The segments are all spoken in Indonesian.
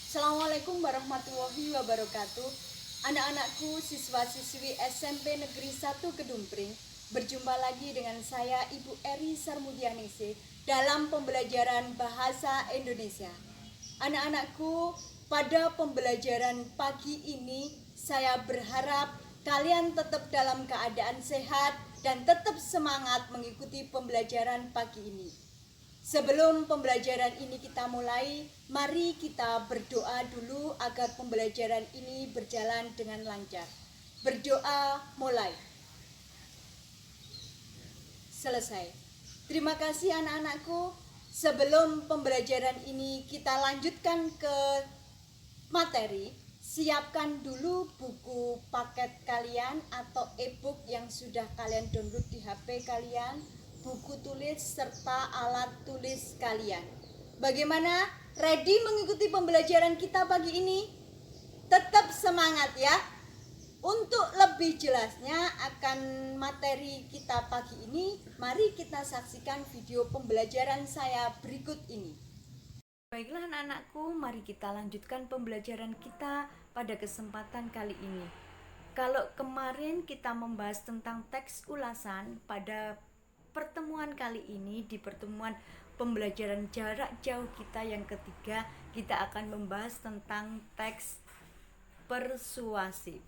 Assalamualaikum warahmatullahi wabarakatuh. Anak-anakku, siswa-siswi SMP Negeri 1 Kedumpring, berjumpa lagi dengan saya Ibu Eri Sarmudianese dalam pembelajaran Bahasa Indonesia. Anak-anakku, pada pembelajaran pagi ini saya berharap kalian tetap dalam keadaan sehat dan tetap semangat mengikuti pembelajaran pagi ini. Sebelum pembelajaran ini kita mulai, mari kita berdoa dulu agar pembelajaran ini berjalan dengan lancar. Berdoa mulai. Selesai. Terima kasih anak-anakku. Sebelum pembelajaran ini kita lanjutkan ke materi, siapkan dulu buku paket kalian atau e-book yang sudah kalian download di HP kalian, buku tulis serta alat tulis kalian. Bagaimana? Ready mengikuti pembelajaran kita pagi ini? Tetap semangat ya. Untuk lebih jelasnya akan materi kita pagi ini, mari kita saksikan video pembelajaran saya berikut ini. Baiklah anak-anakku, mari kita lanjutkan pembelajaran kita pada kesempatan kali ini. Kalau kemarin kita membahas tentang teks ulasan, pada pertemuan kali ini, di pertemuan pembelajaran jarak jauh kita yang ketiga, kita akan membahas tentang teks persuasif.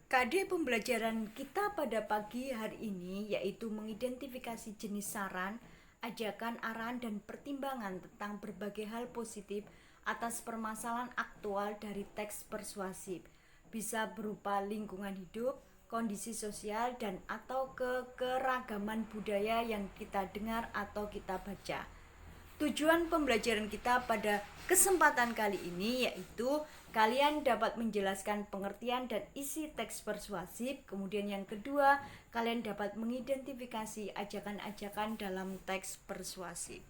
KD pembelajaran kita pada pagi hari ini yaitu mengidentifikasi jenis saran, ajakan, arahan, dan pertimbangan tentang berbagai hal positif atas permasalahan aktual dari teks persuasif. Bisa berupa lingkungan hidup, kondisi sosial, dan atau keragaman budaya yang kita dengar atau kita baca. Tujuan pembelajaran kita pada kesempatan kali ini yaitu kalian dapat menjelaskan pengertian dan isi teks persuasif. Kemudian yang kedua, kalian dapat mengidentifikasi ajakan-ajakan dalam teks persuasif.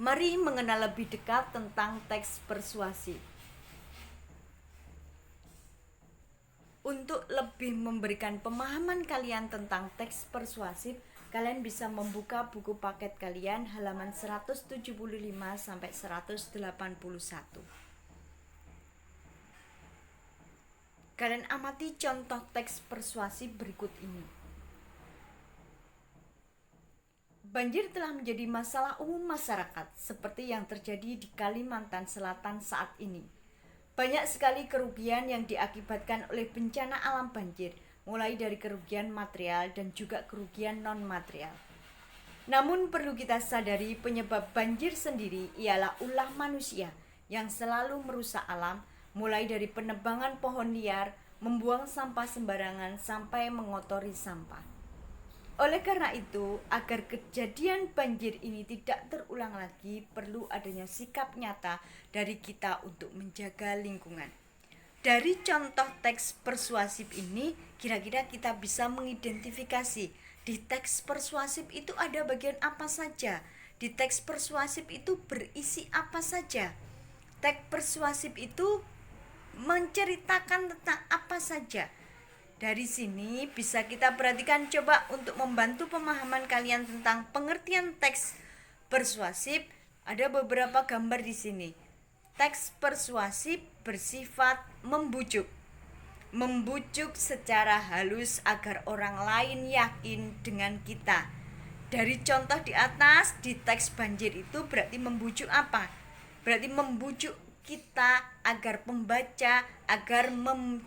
Mari mengenal lebih dekat tentang teks persuasif. Untuk lebih memberikan pemahaman kalian tentang teks persuasif, kalian bisa membuka buku paket kalian halaman 175 sampai 181. Kalian amati contoh teks persuasif berikut ini. Banjir telah menjadi masalah umum masyarakat seperti yang terjadi di Kalimantan Selatan saat ini. Banyak sekali kerugian yang diakibatkan oleh bencana alam banjir, mulai dari kerugian material dan juga kerugian non-material. Namun perlu kita sadari penyebab banjir sendiri ialah ulah manusia yang selalu merusak alam, mulai dari penebangan pohon liar, membuang sampah sembarangan, sampai mengotori sampah. Oleh karena itu, agar kejadian banjir ini tidak terulang lagi, perlu adanya sikap nyata dari kita untuk menjaga lingkungan. Dari contoh teks persuasif ini, kira-kira kita bisa mengidentifikasi di teks persuasif itu ada bagian apa saja. Di teks persuasif itu berisi apa saja. Teks persuasif itu menceritakan tentang apa saja. Dari sini bisa kita perhatikan, coba untuk membantu pemahaman kalian tentang pengertian teks persuasif. Ada beberapa gambar di sini. Teks persuasif bersifat membujuk. Membujuk secara halus agar orang lain yakin dengan kita. Dari contoh di atas, di teks banjir itu berarti membujuk apa? Berarti membujuk kita agar pembaca agar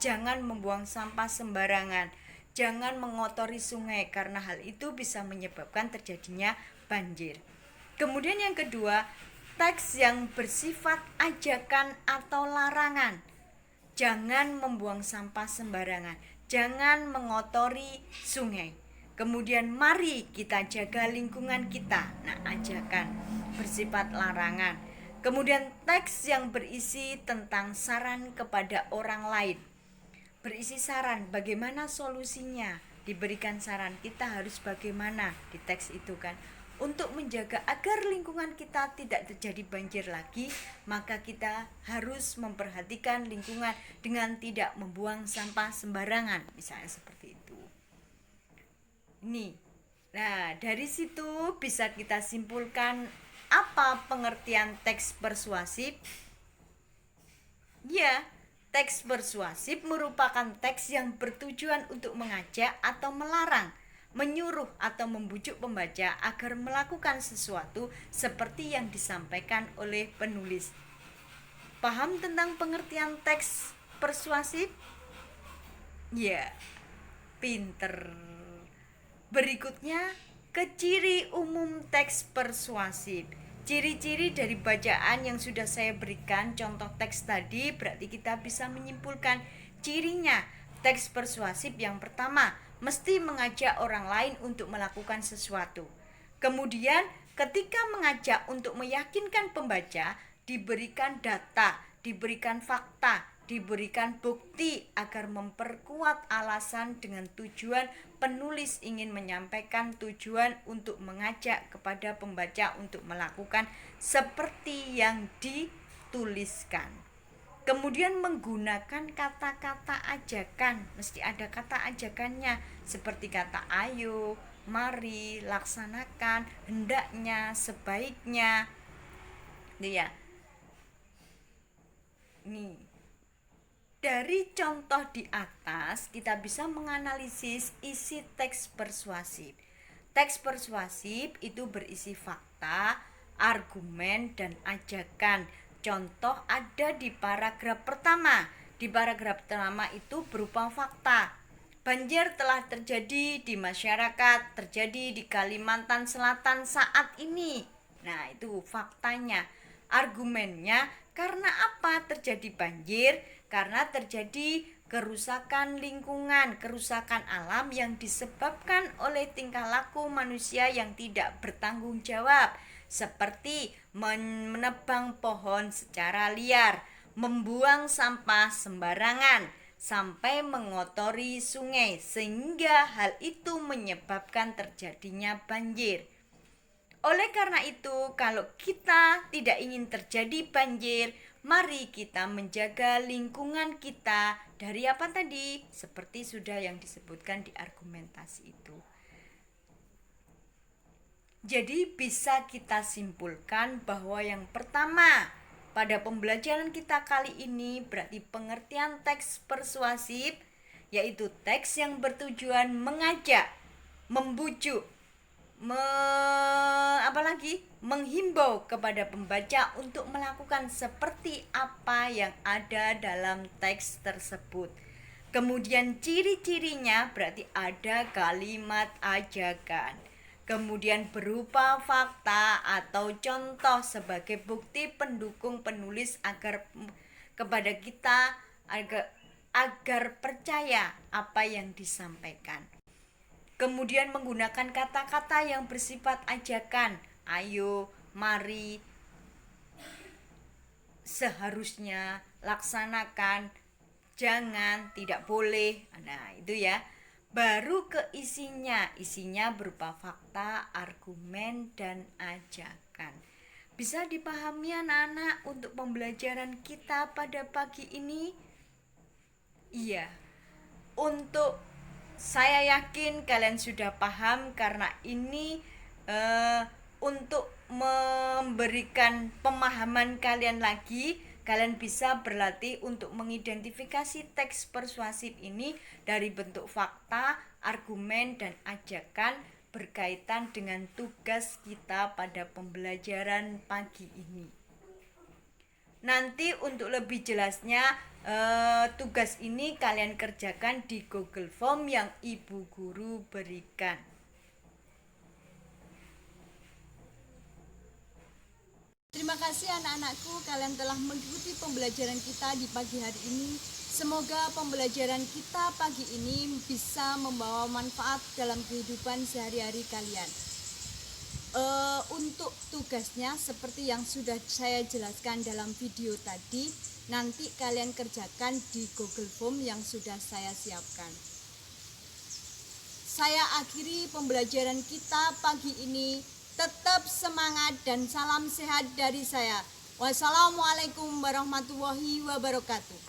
jangan membuang sampah sembarangan, jangan mengotori sungai karena hal itu bisa menyebabkan terjadinya banjir. Kemudian yang kedua, teks yang bersifat ajakan atau larangan. Jangan membuang sampah sembarangan, jangan mengotori sungai. Kemudian mari kita jaga lingkungan kita. Nah, ajakan bersifat larangan. Kemudian teks yang berisi tentang saran kepada orang lain. Berisi saran, bagaimana solusinya? Diberikan saran, kita harus bagaimana di teks itu kan. Untuk menjaga agar lingkungan kita tidak terjadi banjir lagi, maka kita harus memperhatikan lingkungan dengan tidak membuang sampah sembarangan, misalnya seperti itu. Ini Nah, dari situ bisa kita simpulkan apa pengertian teks persuasif. Ya, teks persuasif merupakan teks yang bertujuan untuk mengajak atau melarang, menyuruh atau membujuk pembaca agar melakukan sesuatu seperti yang disampaikan oleh penulis. Paham tentang pengertian teks persuasif? Ya, pinter. Berikutnya, ke ciri umum teks persuasif. Ciri-ciri dari bacaan yang sudah saya berikan contoh teks tadi, berarti kita bisa menyimpulkan cirinya. Teks persuasif yang pertama, mesti mengajak orang lain untuk melakukan sesuatu. Kemudian, ketika mengajak untuk meyakinkan pembaca, diberikan data, diberikan fakta, diberikan bukti agar memperkuat alasan dengan tujuan penulis ingin menyampaikan tujuan untuk mengajak kepada pembaca untuk melakukan seperti yang dituliskan. Kemudian menggunakan kata-kata ajakan, mesti ada kata ajakannya seperti kata ayo, mari, laksanakan, hendaknya, sebaiknya. Itu ya. Nih, dari contoh di atas kita bisa menganalisis isi teks persuasif. Teks persuasif itu berisi fakta, argumen, dan ajakan. Contoh ada di paragraf pertama. Di paragraf pertama itu berupa fakta. Banjir telah terjadi di masyarakat, terjadi di Kalimantan Selatan saat ini. Nah, itu faktanya. Argumennya, karena apa terjadi banjir? Karena terjadi kerusakan lingkungan, kerusakan alam yang disebabkan oleh tingkah laku manusia yang tidak bertanggung jawab, seperti menebang pohon secara liar, membuang sampah sembarangan, sampai mengotori sungai, sehingga hal itu menyebabkan terjadinya banjir. Oleh karena itu, kalau kita tidak ingin terjadi banjir, mari kita menjaga lingkungan kita dari apa tadi? Seperti sudah yang disebutkan di argumentasi itu. Jadi bisa kita simpulkan bahwa yang pertama, pada pembelajaran kita kali ini berarti pengertian teks persuasif, yaitu teks yang bertujuan mengajak, membujuk, apalagi menghimbau kepada pembaca untuk melakukan seperti apa yang ada dalam teks tersebut. Kemudian ciri-cirinya berarti ada kalimat ajakan. Kemudian berupa fakta atau contoh sebagai bukti pendukung penulis agar kepada kita agar percaya apa yang disampaikan. Kemudian menggunakan kata-kata yang bersifat ajakan, ayo, mari, seharusnya, laksanakan, jangan, tidak boleh. Nah, itu ya. Baru ke isinya berupa fakta, argumen, dan ajakan. Bisa dipahami anak-anak untuk pembelajaran kita pada pagi ini? Iya. Untuk saya yakin kalian sudah paham karena ini untuk memberikan pemahaman kalian lagi, kalian bisa berlatih untuk mengidentifikasi teks persuasif ini dari bentuk fakta, argumen, dan ajakan berkaitan dengan tugas kita pada pembelajaran pagi ini. Nanti untuk lebih jelasnya tugas ini kalian kerjakan di Google Form yang ibu guru berikan. Terima kasih anak-anakku, kalian telah mengikuti pembelajaran kita di pagi hari ini. Semoga pembelajaran kita pagi ini bisa membawa manfaat dalam kehidupan sehari-hari kalian. Untuk tugasnya seperti yang sudah saya jelaskan dalam video tadi, nanti kalian kerjakan di Google Form yang sudah saya siapkan. Saya akhiri pembelajaran kita pagi ini. Tetap semangat dan salam sehat dari saya. Wassalamualaikum warahmatullahi wabarakatuh.